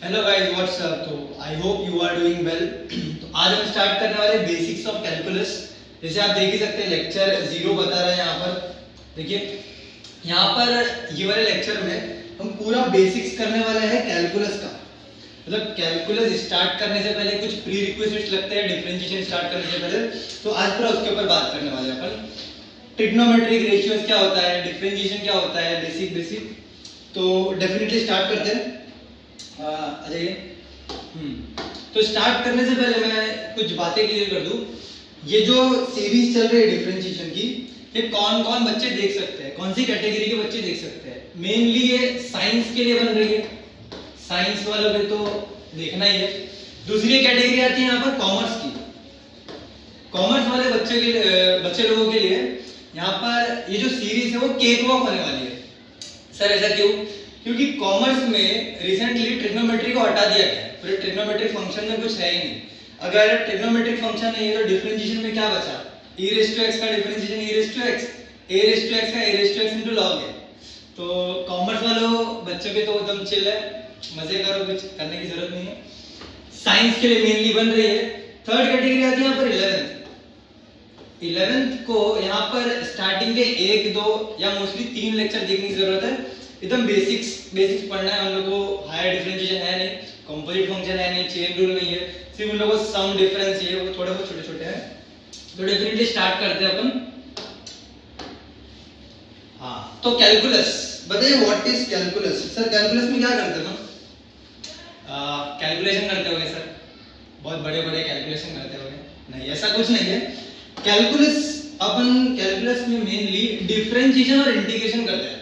Hello guys, what's up. तो I hope you are doing well. तो आज हम स्टार्ट करने वाले बेसिक्स ऑफ कैलकुलस। जैसे आप देख ही सकते हैं लेक्चर 0 बता रहा है यहाँ पर। देखिए यहाँ पर ये वाले लेक्चर में हम पूरा बेसिक्स करने वाले हैं कैलकुलस का। मतलब कैलकुलस स्टार्ट करने से पहले कुछ प्री रिक्विजिट्स लगते हैं डिफरेंशिएशन स्टार्ट करने से पहले, तो आज पूरा उसके ऊपर बात करने वाले हैं अपन। ट्रिग्नोमेट्रिक रेशियोज क्या होता है, डिफरेंशिएशन क्या होता है, बेसिक बेसिक। तो डेफिनेटली स्टार्ट करते हैं। आ जाइए। तो स्टार्ट करने से पहले मैं कुछ बातें क्लियर कर दूं। ये जो सीरीज चल रही है डिफरेंशिएशन की, ये कौन कौन बच्चे देख सकते हैं, कौन सी कैटेगरी के बच्चे देख सकते हैं। मेनली ये साइंस के लिए बन रही है, साइंस वालों के तो देखना ही है। दूसरी कैटेगरी आती है यहाँ पर कॉमर्स की। कॉमर्स वाले बच्चे लोगों के लिए यहाँ पर ये जो सीरीज है वो केक वॉक होने वाली है। सर ऐसा क्यों? क्योंकि कॉमर्स में रिसेंटली ट्रिग्नोमेट्री को हटा दिया गया है। फिर ट्रिग्नोमेट्रिक फंक्शन में कुछ है ही नहीं। अगर ट्रिग्नोमेट्रिक फंक्शन नहीं है तो डिफरेंशिएशन में क्या बचा? e रेज़ टू x का differentiation e raise to x, a raise to x का a raise to x into log है। तो कॉमर्स वालों बच्चों के तो एकदम चिल है, मजे करो, कुछ करने की जरूरत नहीं है। साइंस के लिए मेनली बन रही है। थर्ड कैटेगरी आती है यहाँ पर 11th को। यहाँ पर स्टार्टिंग के 1 2 या मोस्टली 3 लेक्चर देखने की जरूरत है। एकदम बेसिक्स पढ़ना है उन लोगों को। हायर डिफरेंशिएशन है नहीं, कंपोजिट फंक्शन है नहीं, चेन रूल नहीं है, सिर्फ उन लोगों को सम डिफरेंस ये वो थोड़े बहुत छोटे छोटे हैं। तो डेफिनेटली स्टार्ट करते हैं अपन। हाँ, तो कैलकुलस बताइए, what is calculus? Sir calculus में क्या करते हैं हम? कैलकुलेशन करते होंगे सर, बहुत बड़े बड़े कैलकुलेशन करते होंगे। नहीं, ऐसा कुछ नहीं है। कैलकुलस में मेनली डिफरेंशिएशन और इंटीग्रेशन करते हैं।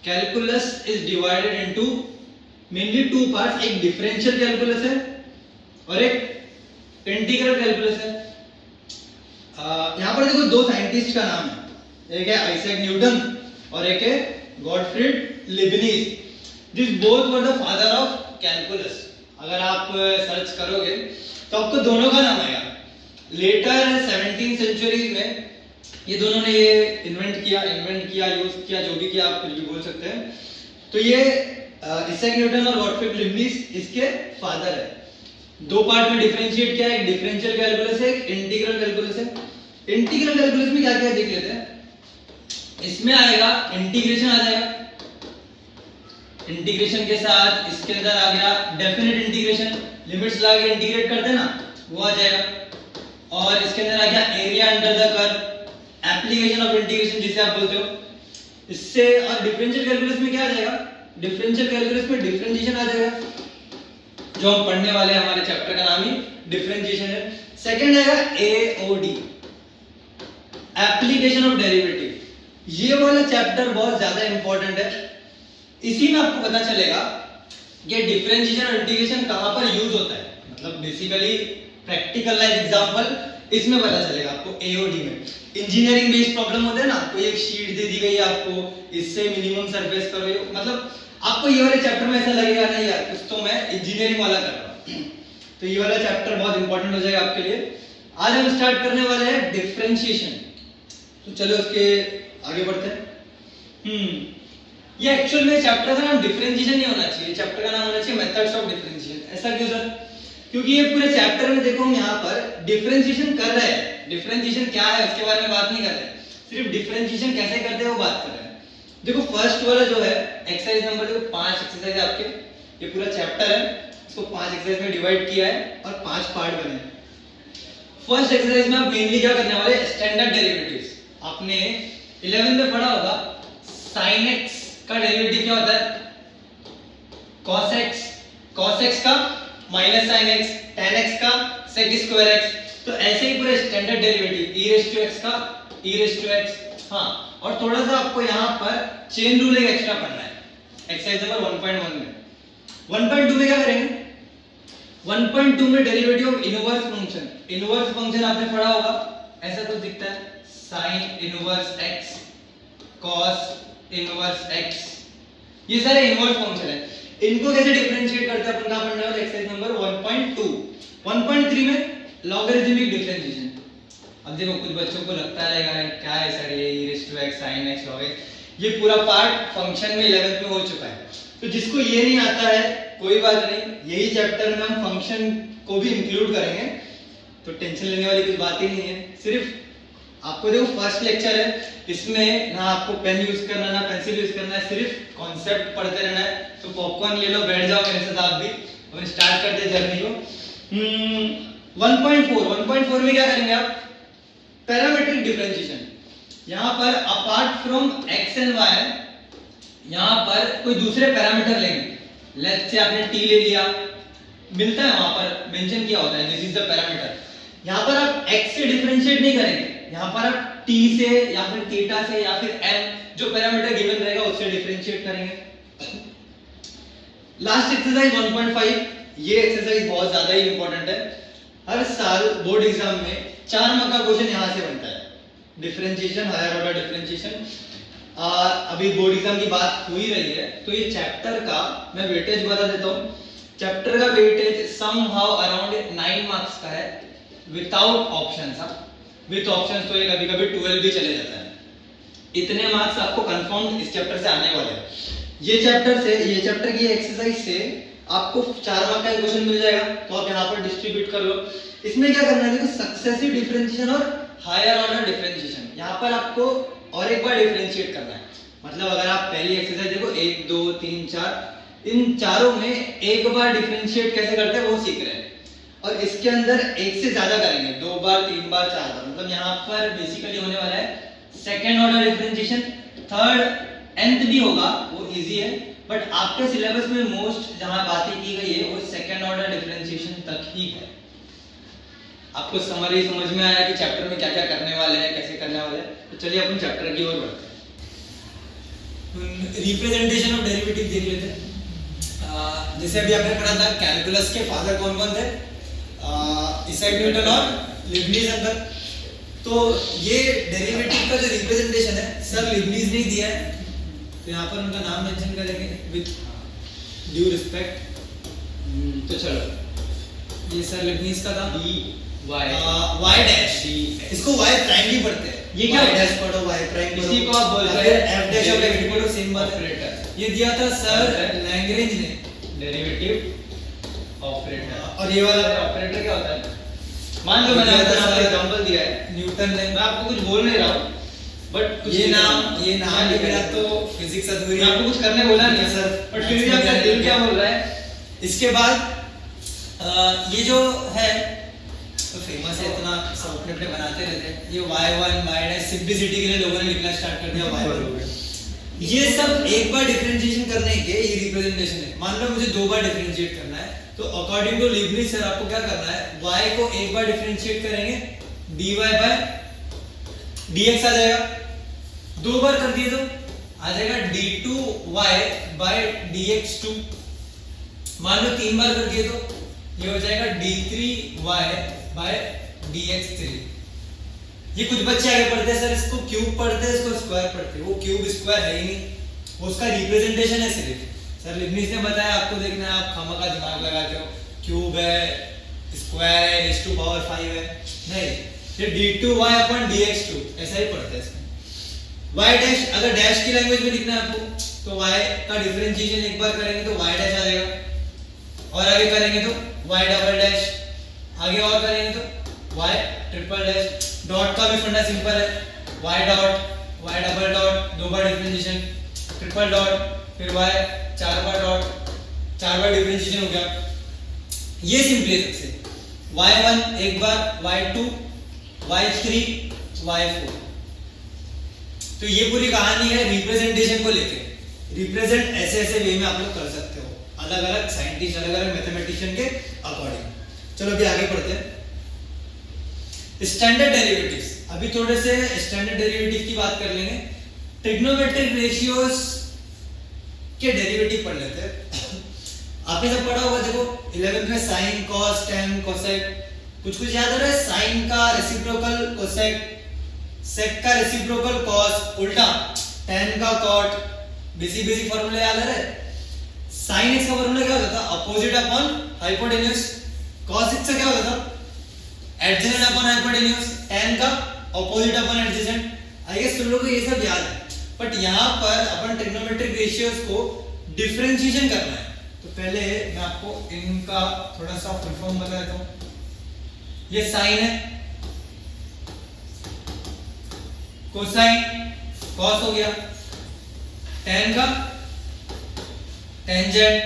Calculus is divided into mainly 2 parts. एक डिफरेंशियल कैलकुलस है और एक इंटीग्रल कैलकुलस है। यहाँ पर देखो 2 साइंटिस्ट का नाम है, एक है आइजैक न्यूटन और एक है Gottfried Leibniz. This both were the father of calculus. अगर आप सर्च करोगे तो आपको दोनों का नाम आएगा। लेटर 17th सेंचुरी में ये दोनों ने ये इन्वेंट किया, यूज किया, जो भी किया आप कुछ भी बोल सकते हैं। तो ये आइजैक न्यूटन और गॉटफ्रीड लीबनिज इसके फादर है। 2 पार्ट में डिफरेंशिएट किया, एक डिफरेंशियल कैलकुलस है, एक इंटीग्रल कैलकुलस है। इंटीग्रल कैलकुलस में क्या क्या देख लेते हैं। इसमें आएगा इंटीग्रेशन आ जाएगा, इंटीग्रेशन के साथ इसके अंदर आ गया डेफिनेट इंटीग्रेशन, लिमिट्स लगा के इंटीग्रेट करते हैं ना, वो आ जाएगा। और इसके अंदर आ गया area under the curve, application of integration जिसे आप बोलते हो इससे। और डिफरेंशियल कैलकुलस में क्या आ जाएगा? डिफरेंशियल कैलकुलस में डिफरेंशिएशन आ जाएगा, जो हम पढ़ने वाले हैं। हमारे चैप्टर का नाम ही डिफरेंशिएशन है। सेकंड आएगा एओडी, एप्लीकेशन ऑफ डेरिवेटिव। ये वाला चैप्टर बहुत ज्यादा इंपॉर्टेंट है। इसी में आपको पता चलेगा कि डिफरेंशिएशन और इंटीग्रेशन कहां पर यूज होता है। मतलब बेसिकली प्रैक्टिकल लाइफ एग्जांपल इसमें पता चलेगा आपको। एओडी में इंजीनियरिंग बेस्ड प्रॉब्लम होते हैं ना, कोई एक शीट दे दी गई है आपको, इससे मिनिमम सरफेस करो, मतलब आपको ये वाले चैप्टर में ऐसा लगेगा नहीं यार कुछ तो मैं इंजीनियरिंग वाला कर रहा हूं। तो ये वाला चैप्टर बहुत इंपॉर्टेंट हो जाएगा आपके लिए। आज हम स्टार्ट करने वाले हैं डिफरेंशिएशन। तो चलो उसके आगे बढ़ते हैं। ये एक्चुअल में चैप्टर का नाम डिफरेंशिएशन नहीं होना चाहिए, चैप्टर का नाम होना चाहिए मेथड्स ऑफ डिफरेंशिएशन। ऐसा क्यों सर? क्योंकि ये पूरे चैप्टर में देखो हम यहाँ पर डिफरेंशिएशन कर रहे हैं। डिफरेंशिएशन क्या है उसके बारे में बात नहीं कर रहे हैं, सिर्फ डिफरेंशिएशन कैसे करते हैं वो बात कर रहे हैं। देखो फर्स्ट वाला जो है एक्सरसाइज नंबर, देखो 5 एक्सरसाइज है आपके। ये पूरा चैप्टर है, इसको 5 एक्सरसाइज में डिवाइड किया है और 5 पार्ट बने हैं। फर्स्ट एक्सरसाइज में आप मेनली क्या करने वाले? Standard derivatives. आपने 11th में पढ़ा होगा sin x का डेरिवेटिव क्या होता है? cos x, cos x का माइनस sin x, tan x का sec स्क्वायर x। तो ऐसे ही पूरे standard derivative e raise to x का e रेज़ टू x। हाँ, और थोड़ा सा आपको यहाँ पर चेन रूल एक एक्स्ट्रा पढ़ना है एक्सरसाइज नंबर 1.1 में। 1.2 में क्या करेंगे? 1.2 में derivative of inverse function. Inverse function आपने पढ़ा होगा, ऐसा कुछ दिखता है, sin inverse x, cos inverse x। ये सारे इनवर्स फंक्शन है। इनको कैसे डिफरेंशिएट करते हैं अपन कहां पढ़ने वाले? Exercise number 1.2। 1.3 में लॉगरिथमिक डिफरेंशिएशन। अब देखो कुछ बच्चों को लगता रहेगा क्या है सर ये e raise to x sin x log x। ये पूरा पार्ट फंक्शन में 11th में हो चुका है। तो जिसको ये नहीं आता है कोई बात नहीं, यही चैप्टर में हम फंक्शन को भी इंक्लूड करेंगे, तो टेंशन लेने वाली कुछ बात ही नहीं है। सिर्फ आपको देखो फर्स्ट लेक्चर है, इसमें ना आपको पेन यूज करना ना पेंसिल यूज करना है, सिर्फ कॉन्सेप्ट पढ़ते रहना है। तो पॉपकॉर्न ले लो, बैठ जाओ मेरे साथ आप भी, और स्टार्ट करते जर्नी को। 1.4 में क्या करेंगे आप, पैरामीट्रिक डिफरेंशिएशन। यहाँ पर apart from x and y, यहाँ पर कोई दूसरे पैरामीटर लेंगे। लेट्स से आपने t ले लिया, मिलता है वहां पर मेंशन किया होता है दिस इज द पैरामीटर। यहाँ पर आप x से डिफरेंशिएट नहीं करेंगे, यहाँ पर आप t से या फिर थीटा से या फिर m जो पैरामीटर गिवन रहेगा उससे डिफरेंशिएट करेंगे। लास्ट एक्सरसाइज 1.5, ये एक्सरसाइज बहुत ज्यादा ही इंपॉर्टेंट है। हर साल बोर्ड एग्जाम में 4 मार्क का क्वेश्चन यहाँ से बनता है, डिफरेंशिएशन, हायर ऑर्डर डिफरेंशिएशन। अभी बोर्ड एग्जाम की बात हो ही रही है, तो ये चैप्टर का मैं वेटेज बता देता हूँ। चैप्टर का वेटेज समहाउ अराउंड 9 मार्क्स का है विदाउट ऑप्शंस। विद ऑप्शंस तो ये कभी कभी 12 भी चले जाता है। इतने मार्क्स आपको कंफर्म इस चैप्टर से आने वाले हैं। ये चैप्टर की एक्सरसाइज से आपको 4 मार्क का क्वेश्चन मिल जाएगा, तो आप यहाँ पर डिस्ट्रीब्यूट कर लो। इसमें क्या करना है, देखो सक्सेसिव डिफरेंशिएशन और हायर ऑर्डर डिफरेंशिएशन, यहाँ पर आपको और एक बार डिफरेंशिएट करना है। मतलब अगर आप पहली एक्सरसाइज देखो 1 2 3 4, इन चारों में एक बार डिफरेंशिएट कैसे करते हैं वो सीख रहे हैं, और इसके अंदर एक से ज्यादा करेंगे, 2 बार 3 बार 4 बार। मतलब यहाँ पर बेसिकली होने वाला है second order differentiation, third nth भी होगा, वो इजी है, बट आपके सिलेबस में मोस्ट जहां बातें की गई है वो सेकेंड ऑर्डर डिफरेंशिएशन तक ही है। आपको समरी समझ में आया कि चैप्टर में क्या क्या करने वाले हैं, कैसे करने वाले हैं। तो चलिए अपन चैप्टर की ओर बढ़ते हैं। रिप्रेजेंटेशन ऑफ डेरिवेटिव देख लेते हैं। जैसे अभी आपने पढ़ा था कैलकुलस के फादर कौन कौन थे, इसाक न्यूटन और लीबनिज अंकल। तो ये डेरिवेटिव का जो रिप्रेजेंटेशन है सर लीबनिज ने दिया है, तो यहाँ पर उनका नाम मेंशन करेंगे विद ड्यू रिस्पेक्ट। तो चलो ये सर लीबनिज का था, y डैश, इसको y प्राइम भी पढ़ते हैं। ये क्या डैश पढ़ो, y प्राइम पढ़ो, इसी को आप बोल रहे हैं f डैश ऑफ x पढ़ो, सेम बात है। ये दिया था सर लैग्रेंज ने, डेरिवेटिव ऑपरेटर। और ये वाला ऑपरेटर क्या होता है, मान लो मैंने आपको एग्जांपल दिया है न्यूटन ने, मैं आपको कुछ बोल नहीं रहा हूं, बट ये नाम लिख रहा तो फिजिक्स अधूरी, मैं आपको कुछ करने बोला नहीं सर, बट फिर भी आपका दिल क्या बोल रहा है। इसके बाद ये जो है तो फेमस है, इतना सब अपने अपने बनाते रहते हैं। ये y1 y डैश सिंपलिसिटी के लिए लोगों ने लिखना स्टार्ट कर दिया y1। ये सब एक बार डिफरेंशिएशन करने के ये रिप्रेजेंटेशन है। मान लो मुझे 2 बार डिफरेंशिएट करना है, तो अकॉर्डिंग टू लीबनिज सर आपको क्या करना है, y को एक बार डिफरेंशिएट करेंगे dy बाय dx आ जाएगा, 2 बार कर दिए तो आ जाएगा d2y बाय dx2। मान लो 3 बार कर दिए तो ये हो जाएगा d3y बाय dx3। ये कुछ बच्चे आगे पढ़ते हैं सर इसको क्यूब पढ़ते हैं, इसको स्क्वायर पढ़ते हैं। वो क्यूब स्क्वायर है ही नहीं, वो उसका रिप्रेजेंटेशन है सिर्फ। सर लीबनिज ने बताया, आपको देखना है, आप खामा का दिमाग लगाते हो, क्यूब है, स्क्वायर है, raised to power 5 है, नहीं, ये d2y अपन dx2 ऐसा ही पढ़ते हैं इसमें। y डैश अगर डैश की लैंग्वेज में लिखना है आपको, तो y का डिफरेंशिएशन एक बार करेंगे तो y डैश आ जाएगा, और आगे करेंगे तो y डबल डैश, आगे और करेंगे तो y ट्रिपल डैश। डॉट का भी फंडा सिंपल है, y dot y double dot, 2 बार डिफरेंशिएशन, ट्रिपल डॉट, फिर y 4 बार डॉट, 4 बार डिफरेंशिएशन हो गया। ये सिंपली सबसे y1 एक बार, y2 y3 y4। तो ये पूरी कहानी है रिप्रेजेंटेशन को लेके। रिप्रेजेंट ऐसे ऐसे वे में आप लोग कर सकते हो, अलग अलग साइंटिस्ट, अलग अलग मैथमेटिशियन के अकॉर्डिंग। चलो अभी आगे पढ़ते हैं। स्टैंडर्ड डेरिवेटिव्स, अभी थोड़े से स्टैंडर्ड डेरिवेटिव की बात कर लेंगे। ट्रिग्नोमेट्रिक रेशियोज के डेरिवेटिव पढ़ लेते हैं। आपने सब पढ़ा होगा, देखो 11th में साइन, कॉस, टेन, कोसेक, कुछ कुछ याद आ रहा है। साइन का रेसिप्रोकल कोसेक, सेक का रेसिप्रोकल कॉस, उल्टा टेन का कॉट, बेसिक फार्मूला याद आ रहा है। साइन एक्स का फार्मूला क्या होता था, opposite upon hypotenuse. Cos x का क्या होता था, एडजेसेंट अपॉन हाइपोटेन्यूज। टेन का opposite upon adjacent. I guess तुम लोगों को ये सब याद है, बट यहाँ पर अपन ट्रिग्नोमेट्रिक रेशियोज को डिफरेंशिएशन करना है तो पहले मैं आपको इनका थोड़ा सा फुल फॉर्म बता देता हूं। ये साइन है, कोसाइन, कॉस हो गया, टेन का टेंजेंट,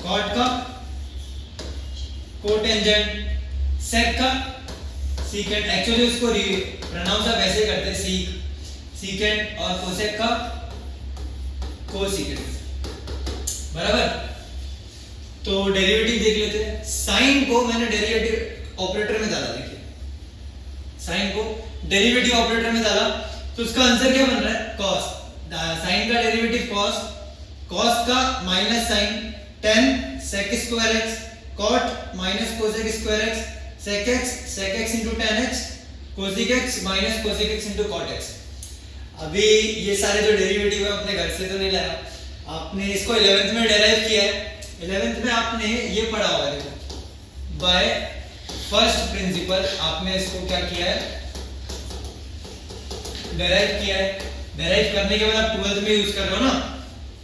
कॉट का कोटेंजेंट, सेक का सीकेंट। एक्चुअली उसको प्रोनाउंस आप ऐसे करते हैं सीक, सीकेंट, और कोसेक का कोसीकेंट, बराबर। तो डेरिवेटिव देख लेते हैं। साइन को मैंने डेरिवेटिव ऑपरेटर में डाला, देखिए साइन को डेरिवेटिव ऑपरेटर में डाला तो उसका आंसर क्या बन रहा है, कॉस। साइन का डेरिवेटिव कॉस, कॉस का minus sine, tan sec square x, cot minus cosec square x, sec x into tan x, cosec x minus cosec x into cot x. अभी ये सारे जो डेरिवेटिव है अपने घर से तो नहीं लाया, आपने इसको 11th में डेराइव किया है। 11th में आपने ये पढ़ा होगा, देखो बाय फर्स्ट प्रिंसिपल आपने इसको क्या किया है, डेराइव किया है। डेराइव करने के बाद आप 12th में यूज कर रहे हो ना,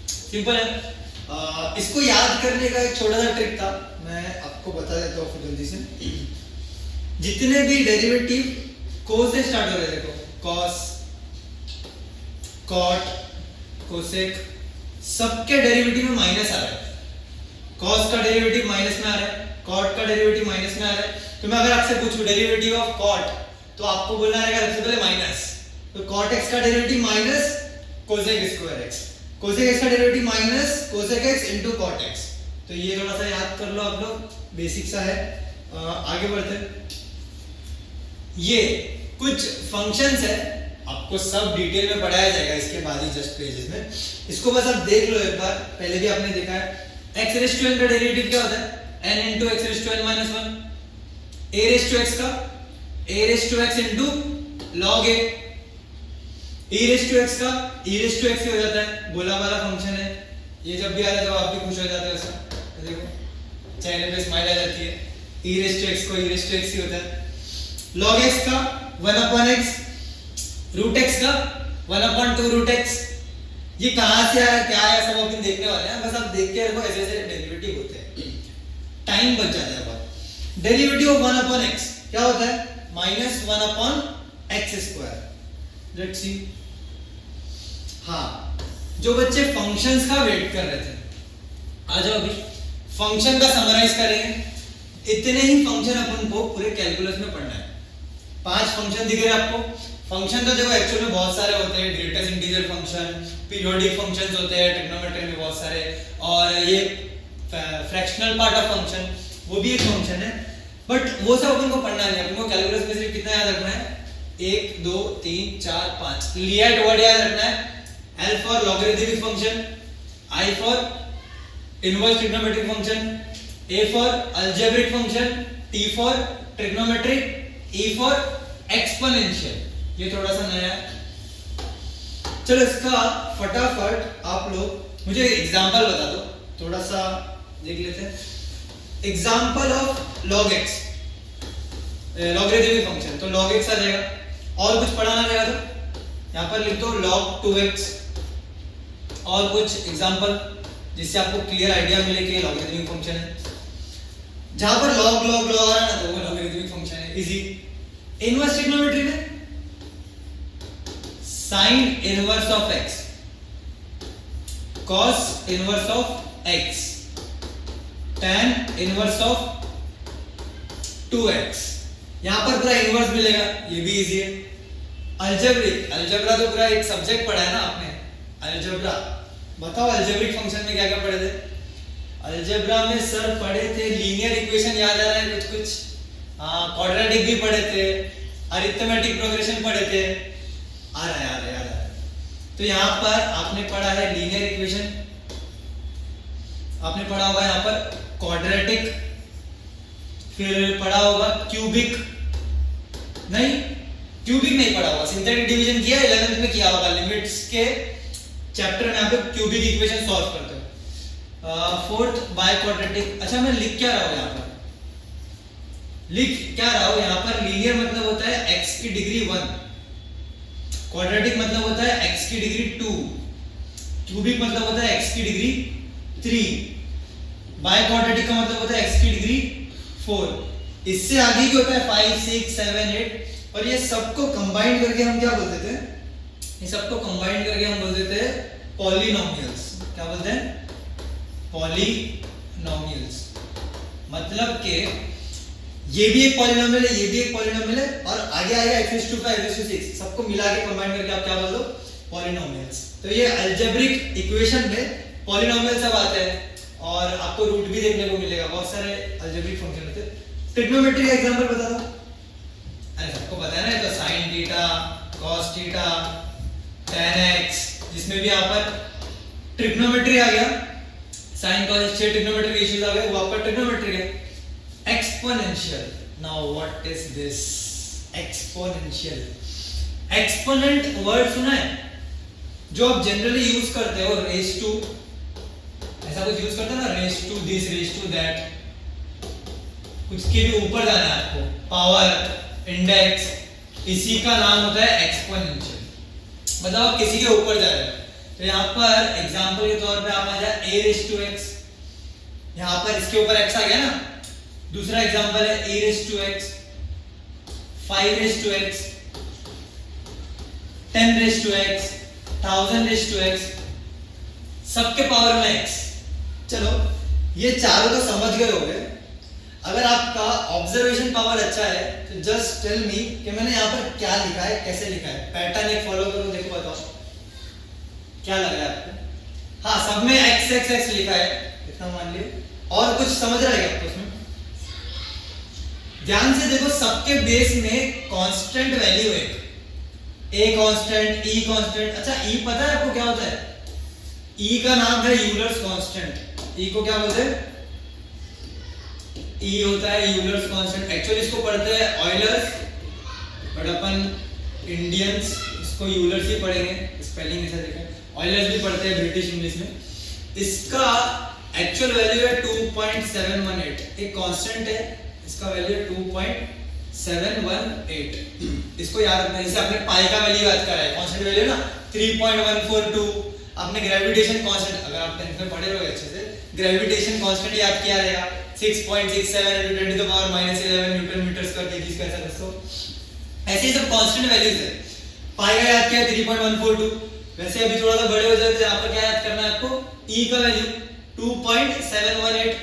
सिंपल है। इसको याद करने का एक छोटा सा ट्रिक था, मैं आपको बता देता हूँ जल्दी से। जितने भी डेरिवेटिव को से स्टार्ट हो रहे हैं, देखो कॉस, कॉट, कोसेक, सबके डेरिवेटिव में माइनस आ रहा है। कॉस का डेरिवेटिव माइनस में आ रहा है, कॉट का डेरिवेटिव माइनस में आ रहा है। तो मैं अगर आपसे पूछूं डेरिवेटिव ऑफ कॉट, तो आपको बोलना रहेगा सबसे पहले माइनस। तो कॉट एक्स का derivative minus cosec square x, cosec x का derivative minus cosec x into cot x. तो ये थोड़ा सा याद कर लो आप लोग, बेसिक सा है। आगे बढ़ते हैं। ये कुछ फंक्शंस है, आपको सब डिटेल में पढ़ाया जाएगा इसके बाद ही जस्ट पेजेस में। इसको बस आप देख लो एक बार, पहले भी आपने देखा है। x रेज़ टू n का डेरिवेटिव क्या होता है, n into x raise to n minus 1, a raise to x का a raise to x into log a, e raise to x का e रेज़ टू x हो जाता है, गोला वाला फंक्शन है। ये जब भी आता है तो आप भी खुश हो जाते हो, ऐसा देखो चेहरे पे स्माइल आ जाती है। e रेज़ टू x को e रेज़ टू x ही होता है। log x का 1/x, रूट x का 1/2 रूट x। ये कहां से आया क्या आया सब अपन देखने वाले हैं, बस आप देख के रखो ऐसे ऐसे डेरिवेटिव होते हैं, टाइम बच जाता है बहुत। डेरिवेटिव ऑफ 1/x क्या होता है, -1/x²। Let's see. हाँ, जो बच्चे फंक्शंस का वेट कर रहे थे, आ जाओ अभी फंक्शन का समराइज करेंगे। इतने ही फंक्शन अपन को पूरे कैलकुलस में पढ़ना है। 5 फंक्शन दिख रहे हैं आपको। फंक्शन तो देखो एक्चुअल में बहुत सारे होते हैं, greatest integer function, periodic functions होते हैं ट्रिग्नोमेट्री में बहुत सारे, और ये फ्रैक्शनल पार्ट ऑफ फंक्शन वो भी एक फंक्शन है। बट वो सब अपन को पढ़ना नहीं है, अपन को कैलकुलस में सिर्फ कितना याद रखना है, 1 2 3 4 5 लियाट वर्ड याद रखना है। L for logarithmic function, I for inverse trigonometric function, A for algebraic function, T for trigonometric, E for exponential. ये थोड़ा सा नया है। चलो इसका फटाफट आप लोग मुझे एग्जांपल बता दो, थोड़ा सा देख लेते हैं। Example of log x, logarithmic function, तो log x आ जाएगा। और कुछ पढ़ाना रहेगा तो यहाँ पर लिख दो log 2x, और कुछ एग्जांपल जिससे आपको क्लियर आइडिया मिले कि लॉगरिथमिक फंक्शन है। जहां पर log log log आ रहा है ना, तो वो लॉगरिथमिक फंक्शन है। इजी। इनवर्स ट्रिग्नोमेट्री में sin inverse of x, cos inverse of x, tan inverse of 2x। यहां पर पूरा इनवर्स मिलेगा, ये भी इजी है। अलजेब्रिक, अलजेब्रा तो पूरा एक सब्जेक्ट पढ़ा है ना आपने, अलजेब्रा। बताओ अलजेब्रिक फंक्शन में क्या क्या पढ़े थे। अलजेब्रा में सर पढ़े थे लीनियर इक्वेशन, याद आ रहा है कुछ कुछ, हाँ क्वाड्रेटिक भी पढ़े थे, अरिथमेटिक प्रोग्रेशन पढ़े थे, आ रहा है याद आ रहा है। तो यहाँ पर आपने पढ़ा है लीनियर इक्वेशन, आपने पढ़ा होगा यहाँ पर क्वाड्रेटिक, फिर पढ़ा होगा क्यूबिक, नहीं क्यूबिक नहीं पढ़ा होगा, सिंथेटिक डिवीजन किया 11th में किया होगा, लिमिट्स के चैप्टर में आप क्यूबिक इक्वेशन सॉल्व करते हो। Fourth by quadratic. अच्छा मैं लिख क्या रहा हूं यहाँ पर, लिख क्या रहा हूं यहाँ पर, लीनियर मतलब होता है x की डिग्री 1, क्वाड्रेटिक मतलब होता है x की डिग्री 2, क्यूबिक मतलब होता है x की डिग्री 3, बाय क्वाड्रेटिक का मतलब होता है x की डिग्री 4, इससे आगे की होता है 5 6 7 8, और ये सबको कंबाइन करके हम क्या बोलते थे, ये सबको कंबाइन करके हम बोलते थे पॉलिनोमियल्स। क्या बोलते हैं? पॉलिनोमियल्स। मतलब कि ये भी एक पॉलिनोमियल है, ये भी एक पॉलिनोमियल है, और आगे आएगा x⁵ x⁵6, सबको मिला के कंबाइन करके आप क्या बोल दो? पॉलिनोमियल्स। तो ये अलजेब्रिक इक्वेशन में पॉलिनोमियल सब आते हैं, और आपको रूट भी देखने को मिलेगा, बहुत सारे अलजेब्रिक फंक्शन होते हैं। ट्रिग्नोमेट्री का एग्जांपल बता दो। अरे सबको पता है ना, तो sin theta, cos theta, tan x, जिसमें भी यहाँ पर ट्रिग्नोमेट्री आ गया, sin cos से ट्रिग्नोमेट्री के इश्यूज आ गए, वो आपका ट्रिग्नोमेट्री है। Exponential, now what is this exponential? Exponent word सुना है? जो आप जनरली यूज करते हो, रेस टू, ऐसा कुछ यूज करते हो ना, raise to this, raise to that, कुछ के भी ऊपर जाना है आपको, पावर, इंडेक्स, इसी का नाम होता है एक्सपोनेंशियल। मतलब आप किसी के ऊपर जा रहे हो। तो यहाँ पर एग्जांपल के तौर पे आप आ जाए a⁵x, यहाँ पर इसके ऊपर x आ गया ना। दूसरा एग्जांपल है a⁵x, 5⁵x, 10⁵x, 1000⁵x, सबके पावर में x। चलो ये चारों तो समझ गए होंगे। अगर आपका ऑब्जर्वेशन पावर अच्छा है तो जस्ट टेल मी कि मैंने यहाँ पर क्या लिखा है, कैसे लिखा है। पैटर्न एक फॉलो करो, देखो बताओ क्या लग रहा है आपको। हाँ, सब में x x x लिखा है, इतना मान लिए। और कुछ समझ रहा है आपको उसमें? ध्यान से देखो, सबके बेस में कांस्टेंट वैल्यू है, a कांस्टेंट, e कांस्टेंट। अच्छा, e पता है आपको क्या होता है? e का नाम है यूलर्स कांस्टेंट। e को क्या बोलते हैं? E होता है यूलर्स कांस्टेंट। एक्चुअली इसको पढ़ते हैं ऑयलर्स, बट अपन इंडियंस इसको यूलर्स ही पढ़ेंगे, स्पेलिंग ऐसा देखें। ऑयलर्स भी पढ़ते हैं ब्रिटिश इंग्लिश में। इसका एक्चुअल वैल्यू है 2.718, एक कांस्टेंट है, इसका वैल्यू है 2.718। इसको याद रखना। जैसे आपने पाई का वैल्यू याद करा है, कांस्टेंट वैल्यू ना 3.142। आपने ग्रेविटेशन कांस्टेंट, अगर आप 10th में पढ़े रहोगे अच्छे से, ग्रेविटेशन कांस्टेंट याद किया रहेगा 6.67 × 10⁻11 न्यूटन मीटर स्क्वायर केजी का, ऐसा दोस्तों। ऐसे ही सब कांस्टेंट वैल्यूज है। पाई का याद किया 3.142। वैसे अभी थोड़ा सा बड़े हो जाए तो यहाँ पर क्या याद करना है आपको? e का वैल्यू 2.718,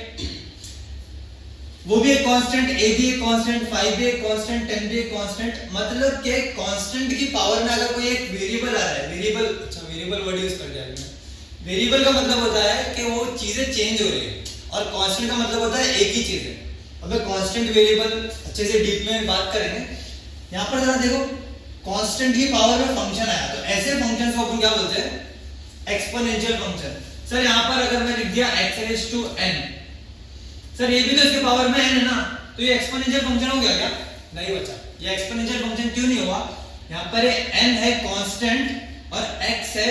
वो भी एक कांस्टेंट, a भी एक कांस्टेंट, 5 भी एक कांस्टेंट, 10 भी एक कांस्टेंट। मतलब कि कांस्टेंट की पावर में अगर कोई एक वेरिएबल आ रहा है, वेरिएबल, अच्छा वेरिएबल वर्ड यूज कर दिया मैंने। वेरिएबल का मतलब होता है कि वो चीजें चेंज हो रही है, और कांस्टेंट का मतलब होता है एक ही चीज है। अब कांस्टेंट वेरिएबल अच्छे से डीप में बात करेंगे। यहाँ पर जरा देखो, कांस्टेंट की पावर में फंक्शन आया, तो ऐसे फंक्शन को अपन क्या बोलते हैं? Exponential function. सर यहाँ पर अगर मैं लिख दिया x⁵n, सर ये भी तो इसके पावर में n है ना, तो ये एक्सपोनेंशियल फंक्शन हो गया क्या? नहीं बच्चा, ये एक्सपोनेंशियल फंक्शन क्यों नहीं हुआ? यहाँ पर n है कांस्टेंट और x है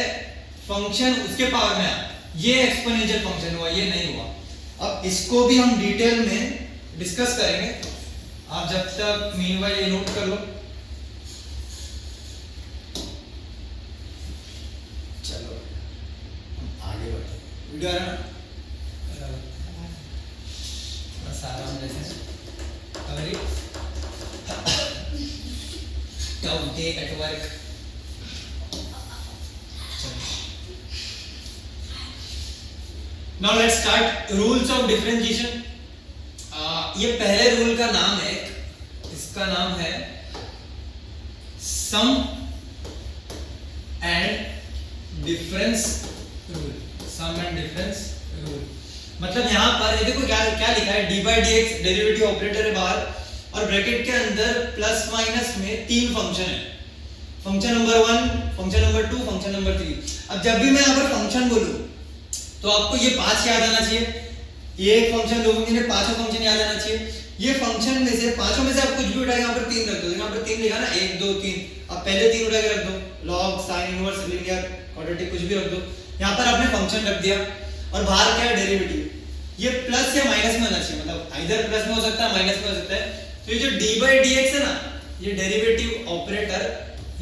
फंक्शन, उसके पावर में आया, ये एक्सपोनेंशियल फंक्शन हुआ, ये नहीं हुआ। अब इसको भी हम डिटेल में डिस्कस करेंगे, आप जब तक मीनवाइल ये नोट कर लो। चलो आगे बढ़ते, वीडियो आ रहा है आराम जैसे tough day at work. Now let's start rules of differentiation. ये पहले रूल का नाम है, इसका नाम है sum and difference rule. Sum and difference rule मतलब यहाँ पर ये देखो क्या क्या लिखा है, d/dx डेरिवेटिव ऑपरेटर है बाहर, और ब्रैकेट के अंदर प्लस माइनस में तीन फंक्शन है, function number 1, function number 2, function number 3। अब जब भी मैं यहाँ पर फंक्शन बोलूं तो आपको ये 5 याद आना चाहिए, ये एक फंक्शन, दो फंक्शन, पांचों फंक्शन याद आना चाहिए। ये फंक्शन में से, पांचों में से आप कुछ भी उठाएंगे, यहाँ पर 3 रख दो, यहाँ पर 3 लिखा ना, 1 2 3, अब पहले 3 उठा के रख दो, log, sine inverse, linear, quadratic, कुछ भी रख दो। यहाँ पर आपने फंक्शन रख दिया, और बाहर क्या है? डेरिवेटिव। ये प्लस या माइनस में होना चाहिए, मतलब आइदर प्लस में हो सकता है, माइनस में हो सकता है। तो ये जो d/dx है ना, ये डेरिवेटिव ऑपरेटर,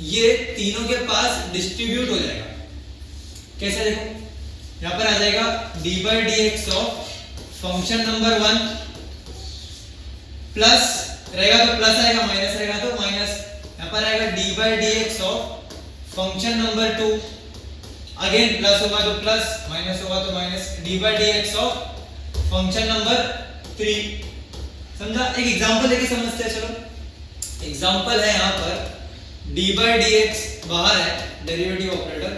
ये तीनों के पास डिस्ट्रीब्यूट हो जाएगा। कैसे देखो, यहाँ पर आ जाएगा D by d x of function number 1 plus रहेगा तो प्लस आएगा, माइनस रहेगा तो माइनस। यहाँ पर आएगा D by d x of function number 2, again plus होगा तो प्लस, माइनस होगा तो minus, d by d x of function number 3। समझा? एक एग्जांपल लेके समझते हैं। चलो एग्जांपल है यहाँ पर डी बाई डी एक्स बाहर है डेरिवेटिव ऑपरेटर,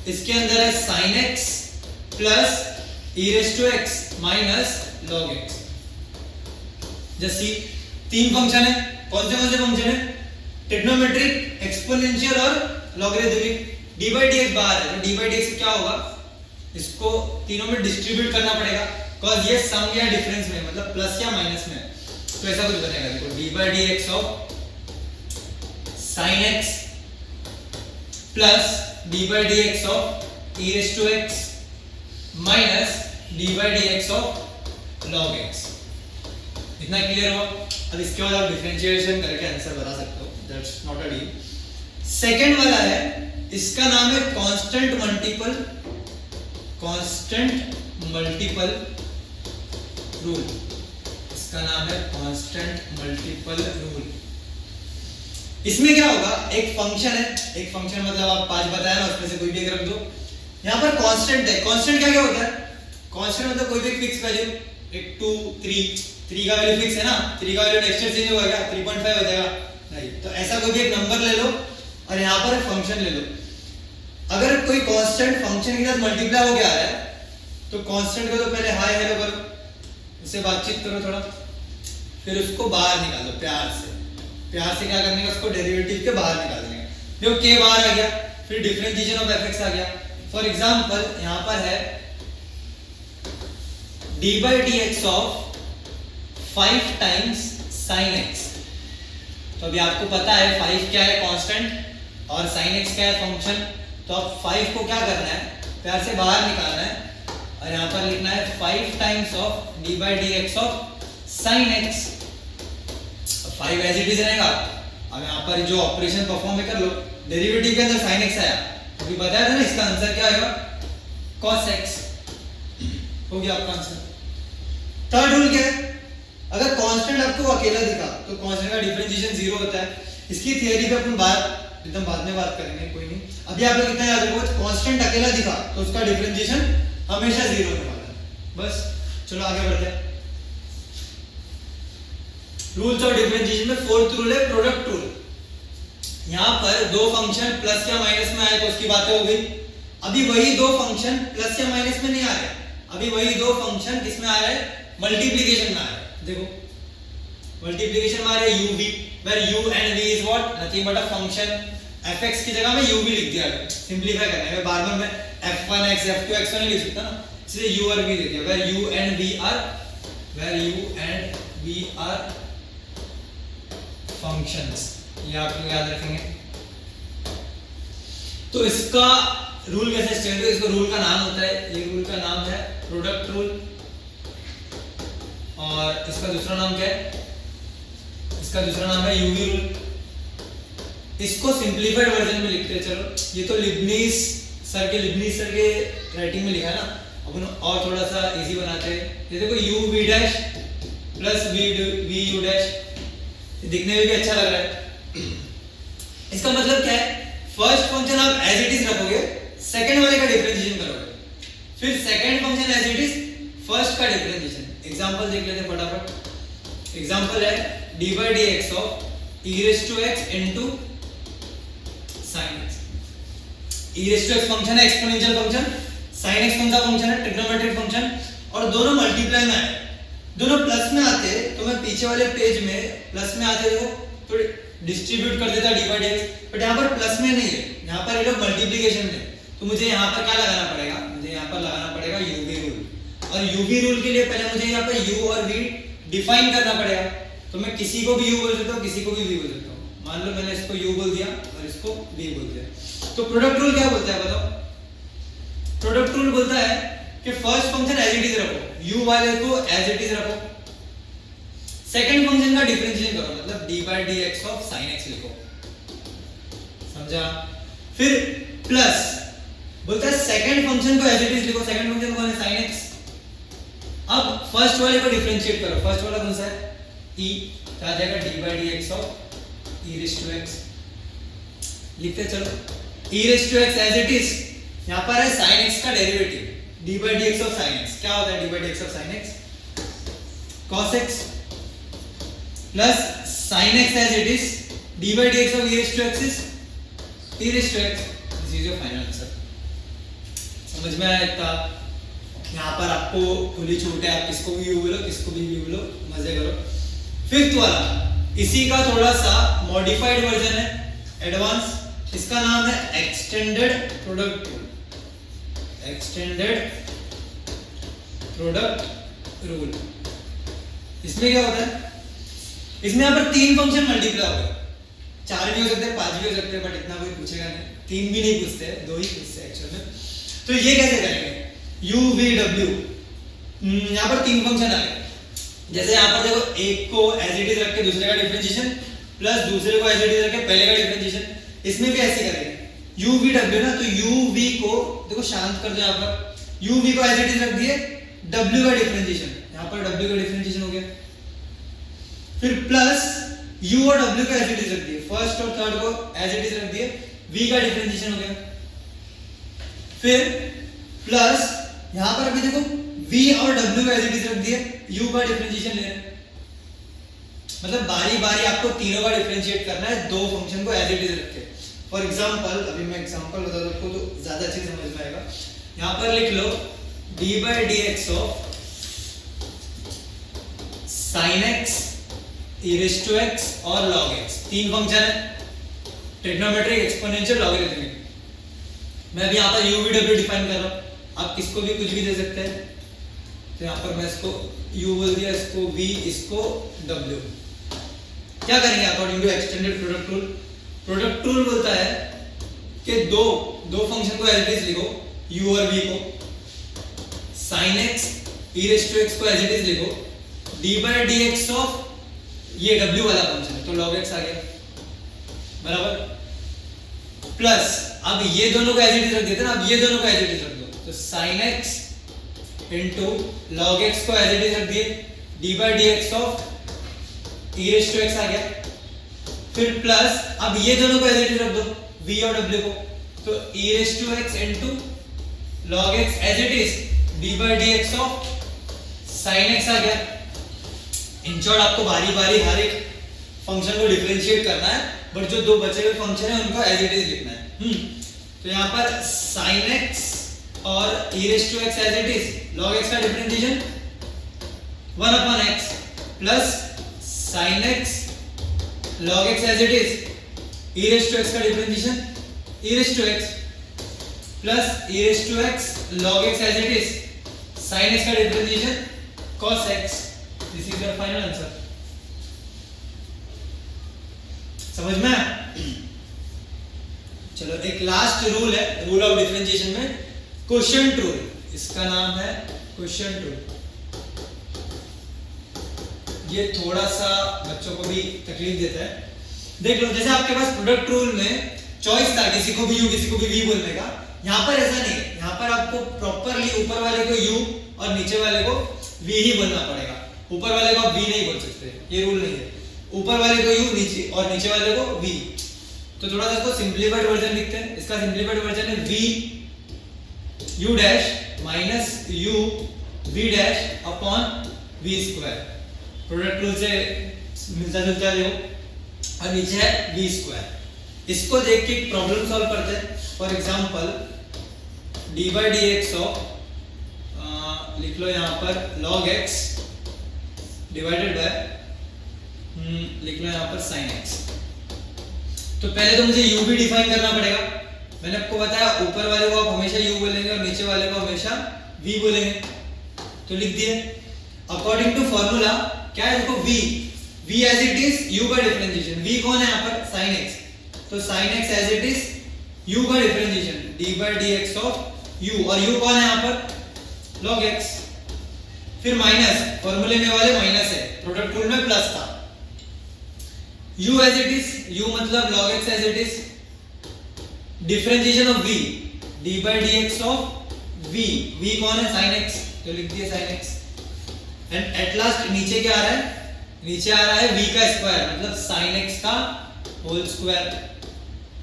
इसके अंदर है sin x plus e raise to x minus log x। जैसे तीन फंक्शन है, कौन से फंक्शन है? ट्रिग्नोमेट्रिक, एक्सपोनेंशियल और logarithmic. D by d x बाहर है तो डी बाई डी एक्स क्या होगा, इसको तीनों में डिस्ट्रीब्यूट करना पड़ेगा, बिकॉज ये सम या डिफरेंस में मतलब प्लस या माइनस में, तो ऐसा कुछ बनेगा। देखो d by d x of sin x plus d by d x of e raise to x minus d by d x of log x। इतना क्लियर हुआ? अब इसके बाद आप डिफरेंशिएशन करके आंसर बता सकते हो, that's not a deal. Second वाला है, इसका नाम है कांस्टेंट मल्टीपल रूल। इसका नाम है कांस्टेंट मल्टीपल रूल। इसमें क्या होगा, एक फंक्शन है, एक फंक्शन मतलब आप 5 बताया ना, उसमें से कोई भी एक रख दो। यहाँ पर कांस्टेंट है, कांस्टेंट क्या होता है? कांस्टेंट मतलब कोई भी फिक्स वैल्यू, एक 2 3 का वैल्यू फिक्स है ना, 3 का वैल्यू नेक्स्ट ईयर चेंज होगा क्या? 3.5 हो जाएगा नहीं। तो ऐसा कोई भी एक नंबर ले लो और यहाँ पर फंक्शन ले लो। अगर कोई कांस्टेंट फंक्शन के साथ मल्टीप्लाई हो गया है तो कांस्टेंट को तो पहले हाय हेलो करो, उससे बातचीत करो थोड़ा, फिर उसको बाहर निकालो प्यार से। प्यार से क्या करने का, उसको डेरिवेटिव के बाहर निकाल देंगे। देखो के बाहर आ गया, फिर डिफरेंशिएशन ऑफ एफ एक्स आ गया। फॉर एग्जांपल यहाँ पर है d by d x of 5 times sin x। तो अभी आपको पता है 5 क्या है, कांस्टेंट, और sin x क्या है, फंक्शन। तो अब 5 को क्या करना है, प्यार से बाहर निकालना है और यहाँ पर लिखना है 5 times of d by d x of sin x। 5 as it is रहेगा। अब यहाँ पर जो ऑपरेशन परफॉर्म कर लो, डेरिवेटिव के अंदर sin x आया, अभी बताया था ना, इसका आंसर क्या आएगा, cos x। हो गया आपका आंसर। थर्ड रूल क्या है, अगर कांस्टेंट आपको अकेला दिखा तो कांस्टेंट का डिफरेंशिएशन 0 होता है। इसकी थियरी पे अपन एकदम बाद में बात करेंगे, कोई नहीं। अभी आप लोग इतना याद रखो, कांस्टेंट अकेला दिखा तो उसका डिफरेंशिएशन हमेशा 0 होने वाला है। बस चलो आगे बढ़ते हैं। रूल्स ऑफ डिफरेंशिएशन में फोर्थ रूल है प्रोडक्ट रूल। यहाँ पर दो फंक्शन प्लस या माइनस में आए तो उसकी बातें हो गई। अभी वही दो फंक्शन प्लस या माइनस में नहीं आ रहे, अभी वही दो फंक्शन किस में आ रहे हैं, मल्टीप्लिकेशन में आ रहे हैं। देखो मल्टीप्लिकेशन में आ रहे हैं uv, where u and v is what, nothing but a function। fx की जगह में uv लिख दिया है सिंपलीफाई करने में, बार बार मैं f1x f2x नहीं लिख सकता ना, इसलिए u और v दे दिया, where u and v are functions। ये आप लोग याद रखेंगे। तो इसका रूल कैसे स्टैंड है, इसका रूल का नाम होता है, ये रूल का नाम है प्रोडक्ट रूल। और इसका दूसरा नाम क्या है, इसका दूसरा नाम है यूवी रूल। इसको सिंपलीफाइड वर्जन में लिखते हैं। चलो ये तो लिबनीज सर के राइटिंग में लिखा है ना, अपन और थोड़ा सा इजी बनाते हैं। ये देखो u v dash plus v u dash, दिखने में भी अच्छा लग रहा है। इसका मतलब क्या है, फर्स्ट फंक्शन आप एज इट इज रखोगे, सेकंड वाले का डिफरेंशिएशन करोगे, फिर second function as it is, first का डिफरेंशिएशन। एग्जांपल देख लेते हैं फटाफट। एग्जांपल है d by d x of e raise to x into sin x। e raise to x function है, एक्सपोनेंशियल फंक्शन। sin x कौन सा फंक्शन है, ट्रिग्नोमेट्रिक फंक्शन। और दोनों मल्टीप्लाई में आए, दोनों प्लस में आते तो मैं पीछे वाले पेज में प्लस में आते देखो तो डिस्ट्रीब्यूट कर देता D by d x, but यहाँ पर प्लस में नहीं है, यहाँ पर ये लोग मल्टीप्लिकेशन में। तो मुझे यहाँ पर क्या लगाना पड़ेगा, मुझे यहाँ पर लगाना पड़ेगा यूवी रूल। और यूवी रूल के लिए पहले मुझे यहाँ पर u और v डिफाइन करना पड़ेगा। तो मैं किसी को भी u बोल सकता हूँ, किसी को भी v बोल सकता हूँ। मान लो मैंने इसको u बोल दिया और इसको v बोल दिया। तो प्रोडक्ट रूल क्या बोलता है बताओ? प्रोडक्ट रूल बोलता है कि first function as it is रखो, u वाले को एज इट इज रखो, सेकंड फंक्शन का डिफरेंशिएशन करो, मतलब d by d x of sin x लिखो। समझा? फिर प्लस बोलता है सेकंड फंक्शन को एज इट इज लिखो। सेकंड फंक्शन कौन है? sin x। अब फर्स्ट वाले को डिफरेंशिएट करो। फर्स्ट वाला कौन सा है? e, क्या आ जाएगा? d by dx of e raised to x। लिखते चलो e raised to x as it is. यहां पर है sin x का derivative d by dx of sin x। क्या होता है d by dx of sin x? cos x plus sin x as it is d by dx of e raised to x is e raised to x। This is your final answer। समझ में आया इतना? यहाँ पर आपको खुली छूट है, आप किसको भी यू बोलो, किसको भी यू बोलो, मजे करो। फिफ्थ वाला इसी का थोड़ा सा मॉडिफाइड वर्जन है, एडवांस। इसका नाम है extended product rule. Extended product rule. इसमें क्या होता है? इसमें यहाँ पर 3 फंक्शन मल्टीप्लाई हो गए। 4 भी हो सकते हैं, 5 भी हो सकते हैं, बट इतना कोई पूछेगा नहीं। 3 भी नहीं पूछते, 2 ही पूछते हैं एक्चुअल में। तो ये कैसे करेंगे? u v w, यहाँ पर 3 फंक्शन आ गए। जैसे यहाँ पर देखो, एक को एज इट इज रख के दूसरे का डिफरेंशिएशन, प्लस दूसरे को एज इट इज रख के पहले का डिफरेंशिएशन। इसमें भी ऐसे करेंगे u v w ना, तो u v को देखो शांत कर दो। यहाँ पर u v को एज इट इज रख दिए, w का डिफरेंशिएशन, यहाँ पर w का डिफरेंशिएशन हो गया। फिर प्लस u और w को एज इट इज रख दिए, फर्स्ट और थर्ड को एज इट इज रख दिए, v का डिफरेंशिएशन हो गया। फिर प्लस यहां पर अभी देखो v और w को एज इट इज रख दिए, u का डिफरेंशिएशन ले रहे हैं। मतलब बारी बारी आपको तीनों का डिफरेंशिएट करना है, 2 फंक्शन को एज इट इज रख के। फॉर एग्जांपल, अभी मैं एग्जांपल बता दूं आपको तो ज्यादा अच्छे से समझ में आएगा। यहां पर लिख लो d by dx of sin x e raised to x और log x। 3 फंक्शन है, ट्रिग्नोमेट्रिक, एक्सपोनेंशियल, लॉगरिथमिक। मैं अभी यहाँ पर u v w डिफाइन कर रहा हूँ, आप किसको भी कुछ भी दे सकते हैं। तो यहाँ पर मैं इसको u बोल दिया, इसको v, इसको w। क्या करेंगे according to extended product rule? Product rule बोलता है कि दो फंक्शन को एज इट इज लिखो, u और v को। sin x e raised to x को एज इट इज लिखो, d by dx ऑफ ये w वाला फंक्शन है, तो log x आ गया, बराबर। प्लस अब ये दोनों को एज इट इज रख देते हैं ना, अब ये दोनों को एज इट इज रख दो, तो sin x into log x को एज इट इज रख दिए, d by dx of e raised to x आ गया। फिर प्लस अब ये दोनों को एज इट इज रख दो, v और w को, तो e raised to x into log x as it is d by dx of sin x आ गया। इन शॉर्ट आपको बारी बारी हर एक फंक्शन को डिफरेंशिएट करना है, बट जो 2 बचे हुए फंक्शन है उनको एज इट इज लिखना है। तो यहाँ पर sin x और e raised to x as it is, log x का differentiation 1 upon x plus sin x log x as it is, e raised to x का differentiation e raised to x plus e raised to x log x as it is, sin x का differentiation cos x। This is your final answer. समझ में आया? चलो एक last rule है rule of differentiation में, quotient rule. इसका नाम है क्वोशिएंट रूल। ये थोड़ा सा बच्चों को भी तकलीफ देता है। देख लो, जैसे आपके पास प्रोडक्ट रूल में चॉइस था किसी को भी u किसी को भी v बोलने का, यहाँ पर ऐसा नहीं है। यहाँ पर आपको प्रॉपरली ऊपर वाले को u और नीचे वाले को v ही बोलना पड़ेगा। ऊपर वाले को आप v नहीं बोल सकते, ये रूल नहीं है। ऊपर वाले को u नीचे और नीचे वाले को v। तो थोड़ा सा इसको सिंप्लीफाइड वर्जन लिखते हैं। इसका सिंप्लीफाइड वर्जन है v u dash minus u v dash upon v square. Product rule से मिलता जुलता है और नीचे है v स्क्वायर। इसको देख के प्रॉब्लम सॉल्व करते हैं। For example d by dx of लिख लो यहाँ पर log x डिवाइडेड बाय लिख लो यहाँ पर sin x। तो पहले तो मुझे u भी डिफाइन करना पड़ेगा। मैंने आपको बताया ऊपर वाले को आप हमेशा u बोलेंगे और नीचे वाले को हमेशा v बोलेंगे। तो लिख दिए अकॉर्डिंग टू फॉर्मूला क्या है, देखो v as it is u का डिफरेंशिएशन। v कौन है यहाँ पर? sin x। तो sin x as it is u का differentiation d by dx of u, और u कौन है यहाँ पर? log x। फिर माइनस, फॉर्मूले में वाले माइनस है, प्रोडक्ट रूल में प्लस था। u as it is, u मतलब log x as it is, differentiation of v d by d x of v, v कौन है sin x, तो लिख दिए sin x, and at last नीचे क्या आ रहा है, नीचे आ रहा है v का स्क्वायर मतलब sin x का होल स्क्वायर।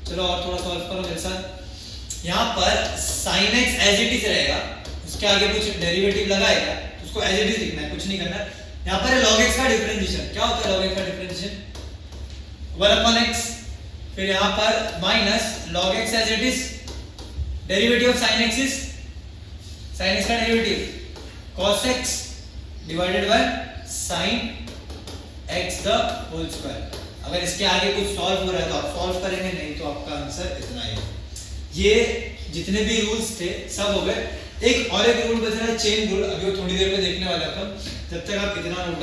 चलो और थोड़ा सॉल्व करो मेरे साथ। यहाँ पर sin x as it is रहेगा, उसके आगे कुछ डेरिवेटिव लगाएगा, उसको एज इट इज लिखना है, कुछ नहीं करना है। यहाँ पर log x का डिफरेंशिएशन, क्या होता है log x का डिफरेंशिएशन, 1/x, फिर यहाँ पर minus log x as it is, derivative of sin x is, sin x का derivative cos x divided by sin x the whole square. अगर इसके आगे कुछ सॉल्व हो रहा है तो आप सॉल्व करेंगे, नहीं तो आपका आंसर इतना ही है। ये जितने भी रूल्स थे सब हो गए। एक और एक रूल बच रहा है चेन रूल, अभी वो थोड़ी देर में देखने वाले हैं अपन। जब तक आप इतना नोट